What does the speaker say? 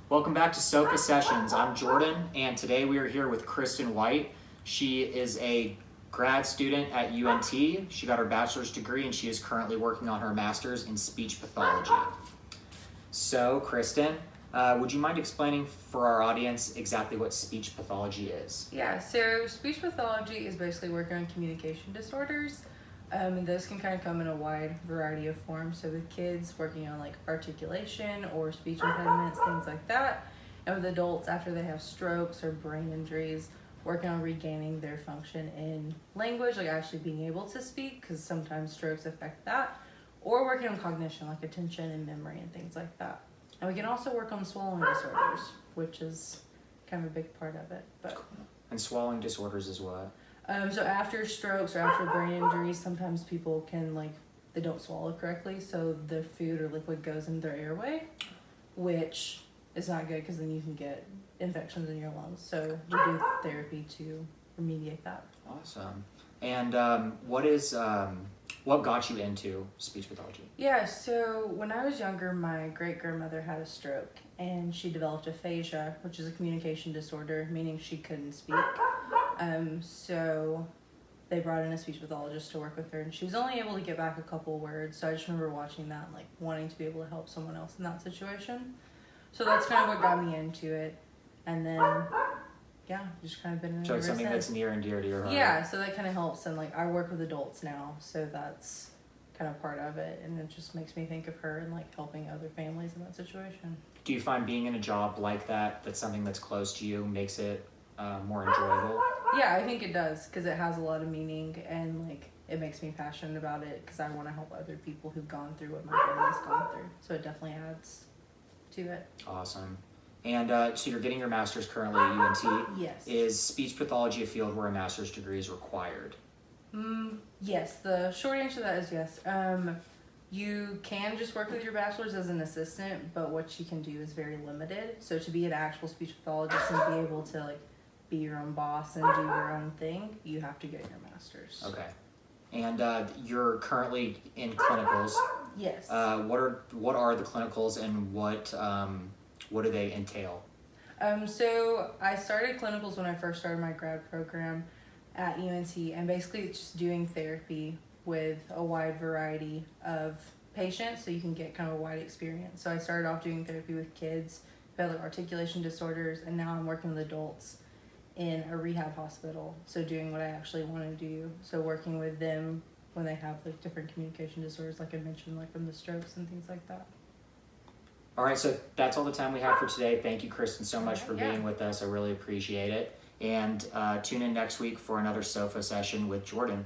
Welcome back to Sofa Sessions. I'm Jordan, and today we are here with Kristen White. She is a grad student at UNT. She got her bachelor's degree, and she is currently working on her master's in speech pathology. So, Kristen, would you mind explaining for our audience exactly what speech pathology is? Yeah, so speech pathology is basically working on communication disorders. And those can kind of come in a wide variety of forms. So with kids, working on like articulation or speech impediments, things like that. And with adults, after they have strokes or brain injuries, working on regaining their function in language, like actually being able to speak, because sometimes strokes affect that. Or working on cognition, like attention and memory and things like that. And we can also work on swallowing disorders, which is kind of a big part of it. And swallowing disorders is what? So after strokes or after brain injuries, sometimes people can they don't swallow correctly, so the food or liquid goes in their airway, which is not good because then you can get infections in your lungs. So we do therapy to remediate that. Awesome. And what got you into speech pathology? Yeah, so when I was younger, my great-grandmother had a stroke, and she developed aphasia, which is a communication disorder, meaning she couldn't speak. So they brought in a speech pathologist to work with her, and she was only able to get back a couple words, so I just remember watching that and wanting to be able to help someone else in that situation. So that's kind of what got me into it, and then just kind of been in it So it's ever something since. that's near and dear to your heart. Yeah, so that kind of helps, and I work with adults now, so that's kind of part of it, and it just makes me think of her and helping other families in that situation. Do you find being in a job like that's something that's close to you, makes it more enjoyable? Yeah, I think it does, because it has a lot of meaning, and it makes me passionate about it because I want to help other people who've gone through what my family's gone through. So it definitely adds to it. Awesome. And so you're getting your master's currently at UNT. Yes. Is speech pathology a field where a master's degree is required? Yes, the short answer to that is yes. You can just work with your bachelor's as an assistant, but what you can do is very limited. So to be an actual speech pathologist and be able to be your own boss and do your own thing, you have to get your master's. Okay. And you're currently in clinicals. Yes. What are the clinicals, and what do they entail? So I started clinicals when I first started my grad program at UNT, and basically it's just doing therapy with a wide variety of patients, so you can get kind of a wide experience. So I started off doing therapy with kids who had articulation disorders, and now I'm working with adults in a rehab hospital, so doing what I actually want to do. So working with them when they have different communication disorders, like I mentioned, from the strokes and things like that. All right, so that's all the time we have for today. Thank you, Kristen, so much for Yeah. being with us. I really appreciate it. And tune in next week for another sofa session with Jordan.